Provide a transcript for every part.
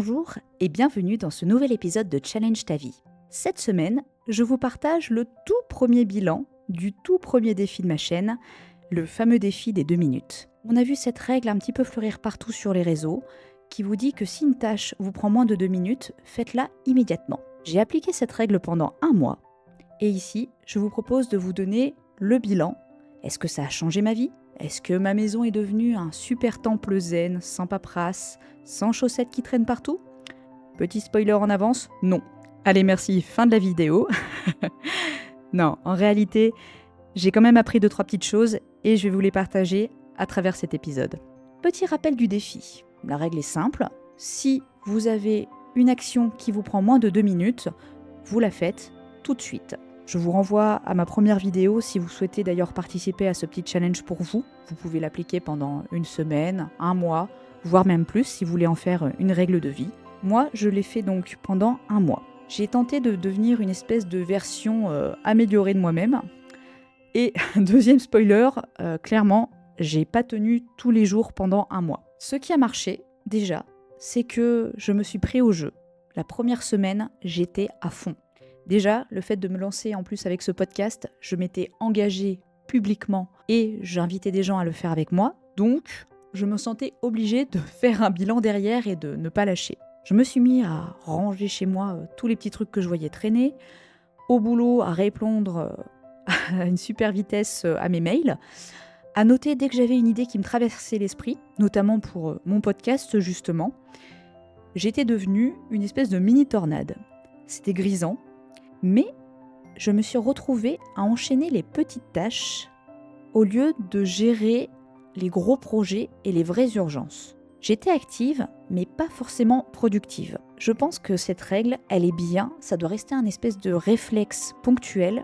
Bonjour et bienvenue dans ce nouvel épisode de Challenge ta vie. Cette semaine, je vous partage le tout premier bilan du tout premier défi de ma chaîne, le fameux défi des 2 minutes. On a vu cette règle un petit peu fleurir partout sur les réseaux qui vous dit que si une tâche vous prend moins de 2 minutes, faites-la immédiatement. J'ai appliqué cette règle pendant 1 mois et ici, je vous propose de vous donner le bilan. Est-ce que ça a changé ma vie ? Est-ce que ma maison est devenue un super temple zen, sans paperasse, sans chaussettes qui traînent partout ? Petit spoiler en avance, non. Allez, merci, fin de la vidéo. Non, en réalité, j'ai quand même appris 2-3 petites choses et je vais vous les partager à travers cet épisode. Petit rappel du défi. La règle est simple. Si vous avez une action qui vous prend moins de 2 minutes, vous la faites tout de suite. Je vous renvoie à ma première vidéo si vous souhaitez d'ailleurs participer à ce petit challenge pour vous. Vous pouvez l'appliquer pendant 1 semaine, 1 mois, voire même plus si vous voulez en faire une règle de vie. Moi, je l'ai fait donc pendant 1 mois. J'ai tenté de devenir une espèce de version améliorée de moi-même. Et deuxième spoiler, clairement, j'ai pas tenu tous les jours pendant 1 mois. Ce qui a marché, déjà, c'est que je me suis pris au jeu. La première semaine, j'étais à fond. Déjà, le fait de me lancer en plus avec ce podcast, je m'étais engagée publiquement et j'invitais des gens à le faire avec moi. Donc, je me sentais obligée de faire un bilan derrière et de ne pas lâcher. Je me suis mis à ranger chez moi tous les petits trucs que je voyais traîner, au boulot à répondre à une super vitesse à mes mails, à noter dès que j'avais une idée qui me traversait l'esprit, notamment pour mon podcast justement. J'étais devenue une espèce de mini-tornade. C'était grisant. Mais je me suis retrouvée à enchaîner les petites tâches au lieu de gérer les gros projets et les vraies urgences. J'étais active, mais pas forcément productive. Je pense que cette règle, elle est bien, ça doit rester un espèce de réflexe ponctuel,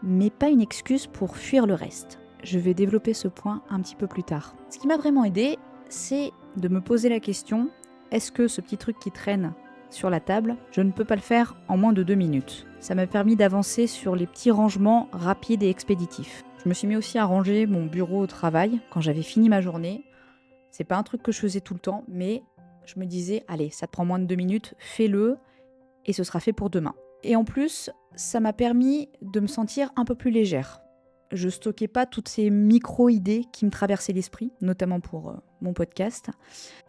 mais pas une excuse pour fuir le reste. Je vais développer ce point un petit peu plus tard. Ce qui m'a vraiment aidée, c'est de me poser la question, est-ce que ce petit truc qui traîne sur la table, je ne peux pas le faire en moins de 2 minutes. Ça m'a permis d'avancer sur les petits rangements rapides et expéditifs. Je me suis mis aussi à ranger mon bureau au travail quand j'avais fini ma journée. C'est pas un truc que je faisais tout le temps, mais je me disais, allez, ça te prend moins de 2 minutes, fais-le et ce sera fait pour demain. Et en plus, ça m'a permis de me sentir un peu plus légère. Je stockais pas toutes ces micro-idées qui me traversaient l'esprit, notamment pour mon podcast.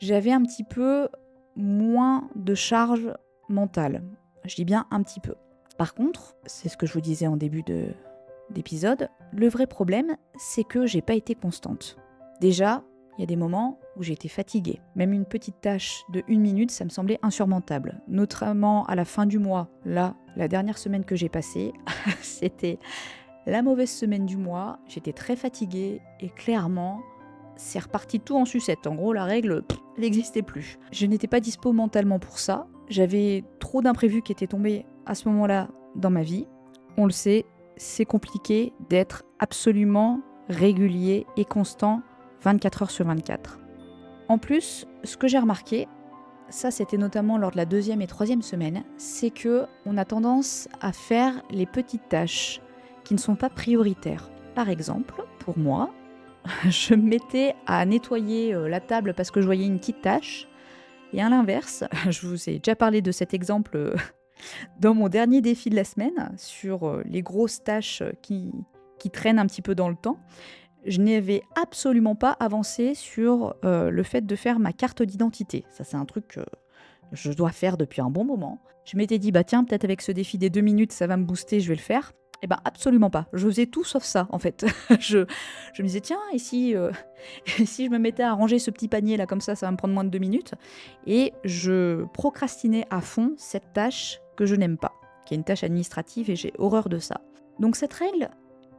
J'avais un petit peu moins de charge mentale. Je dis bien un petit peu. Par contre, c'est ce que je vous disais en début d'épisode, le vrai problème, c'est que j'ai pas été constante. Déjà, il y a des moments où j'ai été fatiguée. Même une petite tâche de 1 minute, ça me semblait insurmontable. Notamment à la fin du mois. Là, la dernière semaine que j'ai passée, c'était la mauvaise semaine du mois. J'étais très fatiguée et clairement, c'est reparti tout en sucette. En gros, la règle, elle n'existait plus. Je n'étais pas dispo mentalement pour ça. J'avais trop d'imprévus qui étaient tombés à ce moment-là dans ma vie. On le sait, c'est compliqué d'être absolument régulier et constant 24 heures sur 24. En plus, ce que j'ai remarqué, ça c'était notamment lors de la 2e et 3e semaine, c'est que on a tendance à faire les petites tâches qui ne sont pas prioritaires. Par exemple, pour moi, je me mettais à nettoyer la table parce que je voyais une petite tâche. Et à l'inverse, je vous ai déjà parlé de cet exemple dans mon dernier défi de la semaine, sur les grosses tâches qui traînent un petit peu dans le temps. Je n'avais absolument pas avancé sur le fait de faire ma carte d'identité. Ça, c'est un truc que je dois faire depuis un bon moment. Je m'étais dit, bah tiens, peut-être avec ce défi des 2 minutes, ça va me booster, je vais le faire. Eh ben absolument pas. Je faisais tout sauf ça, en fait. je me disais, tiens, et si je me mettais à ranger ce petit panier là comme ça va me prendre moins de 2 minutes. Et je procrastinais à fond cette tâche que je n'aime pas, qui est une tâche administrative et j'ai horreur de ça. Donc cette règle,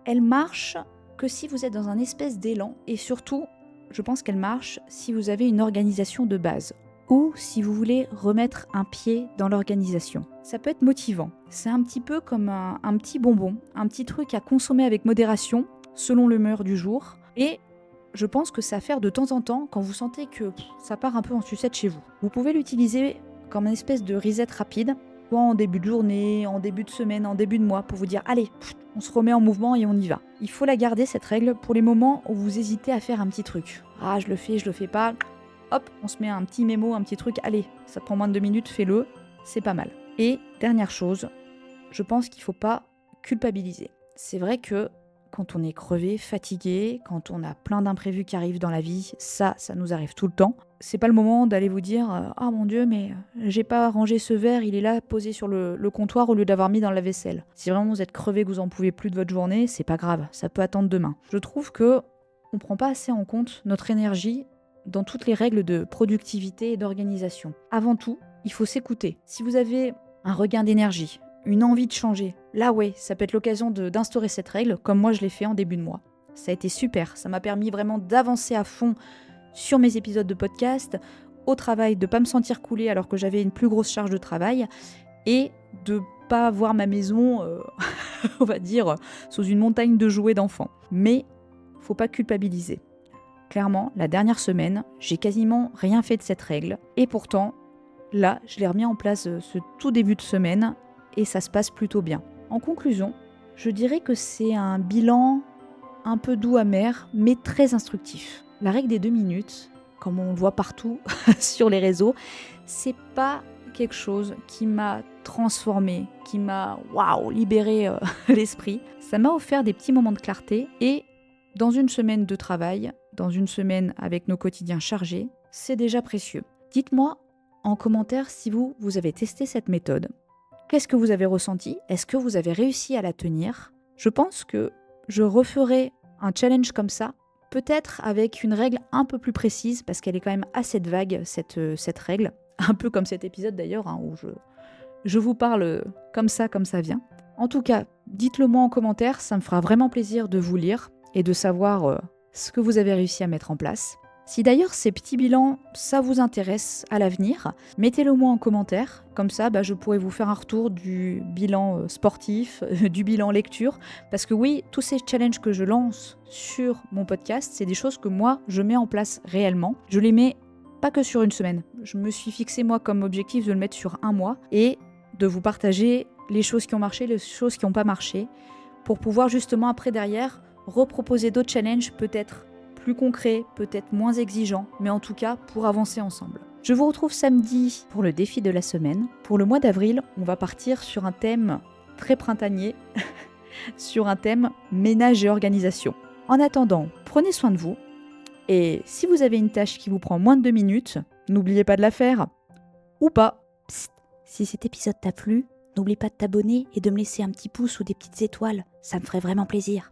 elle marche que si vous êtes dans un espèce d'élan et surtout, je pense qu'elle marche si vous avez une organisation de base. Ou si vous voulez remettre un pied dans l'organisation. Ça peut être motivant. C'est un petit peu comme un petit bonbon, un petit truc à consommer avec modération, selon l'humeur du jour. Et je pense que c'est à faire de temps en temps quand vous sentez que ça part un peu en sucette chez vous. Vous pouvez l'utiliser comme une espèce de reset rapide, soit en début de journée, en début de semaine, en début de mois, pour vous dire « Allez, on se remet en mouvement et on y va ». Il faut la garder cette règle pour les moments où vous hésitez à faire un petit truc. Ah, je le fais pas. hop, on se met un petit mémo, un petit truc, allez, ça te prend moins de 2 minutes, fais-le, c'est pas mal. Et dernière chose, je pense qu'il ne faut pas culpabiliser. C'est vrai que quand on est crevé, fatigué, quand on a plein d'imprévus qui arrivent dans la vie, ça nous arrive tout le temps. C'est pas le moment d'aller vous dire « Ah mon Dieu, mais j'ai pas rangé ce verre, il est là posé sur le comptoir au lieu d'avoir mis dans la vaisselle. » Si vraiment vous êtes crevé, que vous en pouvez plus de votre journée, c'est pas grave, ça peut attendre demain. Je trouve que on prend pas assez en compte notre énergie dans toutes les règles de productivité et d'organisation. Avant tout, il faut s'écouter. Si vous avez un regain d'énergie, une envie de changer, là ouais, ça peut être l'occasion d'instaurer cette règle, comme moi je l'ai fait en début de mois. Ça a été super, ça m'a permis vraiment d'avancer à fond sur mes épisodes de podcast, au travail, de pas me sentir couler alors que j'avais une plus grosse charge de travail, et de pas voir ma maison, on va dire, sous une montagne de jouets d'enfants. Mais faut pas culpabiliser. Clairement, la dernière semaine, j'ai quasiment rien fait de cette règle, et pourtant, là, je l'ai remis en place ce tout début de semaine, et ça se passe plutôt bien. En conclusion, je dirais que c'est un bilan un peu doux amer, mais très instructif. La règle des 2 minutes, comme on le voit partout sur les réseaux, c'est pas quelque chose qui m'a transformée, qui m'a libéré l'esprit. Ça m'a offert des petits moments de clarté, et dans une semaine de travail, dans une semaine avec nos quotidiens chargés, c'est déjà précieux. Dites-moi en commentaire si vous avez testé cette méthode. Qu'est-ce que vous avez ressenti? Est-ce que vous avez réussi à la tenir? Je pense que je referai un challenge comme ça, peut-être avec une règle un peu plus précise, parce qu'elle est quand même assez vague, cette règle. Un peu comme cet épisode d'ailleurs, où je vous parle comme ça vient. En tout cas, dites-le moi en commentaire, ça me fera vraiment plaisir de vous lire et de savoir ce que vous avez réussi à mettre en place. Si d'ailleurs ces petits bilans, ça vous intéresse à l'avenir, mettez-le moi en commentaire, comme ça je pourrai vous faire un retour du bilan sportif, du bilan lecture, parce que oui, tous ces challenges que je lance sur mon podcast, c'est des choses que moi je mets en place réellement. Je les mets pas que sur une semaine, je me suis fixé moi comme objectif de le mettre sur un mois, et de vous partager les choses qui ont marché, les choses qui n'ont pas marché, pour pouvoir justement après derrière reproposer d'autres challenges peut-être plus concret, peut-être moins exigeant, mais en tout cas pour avancer ensemble. Je vous retrouve samedi pour le défi de la semaine. Pour le mois d'avril, on va partir sur un thème très printanier, sur un thème ménage et organisation. En attendant, prenez soin de vous, et si vous avez une tâche qui vous prend moins de 2 minutes, n'oubliez pas de la faire. Ou pas. Psst, si cet épisode t'a plu, n'oublie pas de t'abonner et de me laisser un petit pouce ou des petites étoiles, ça me ferait vraiment plaisir.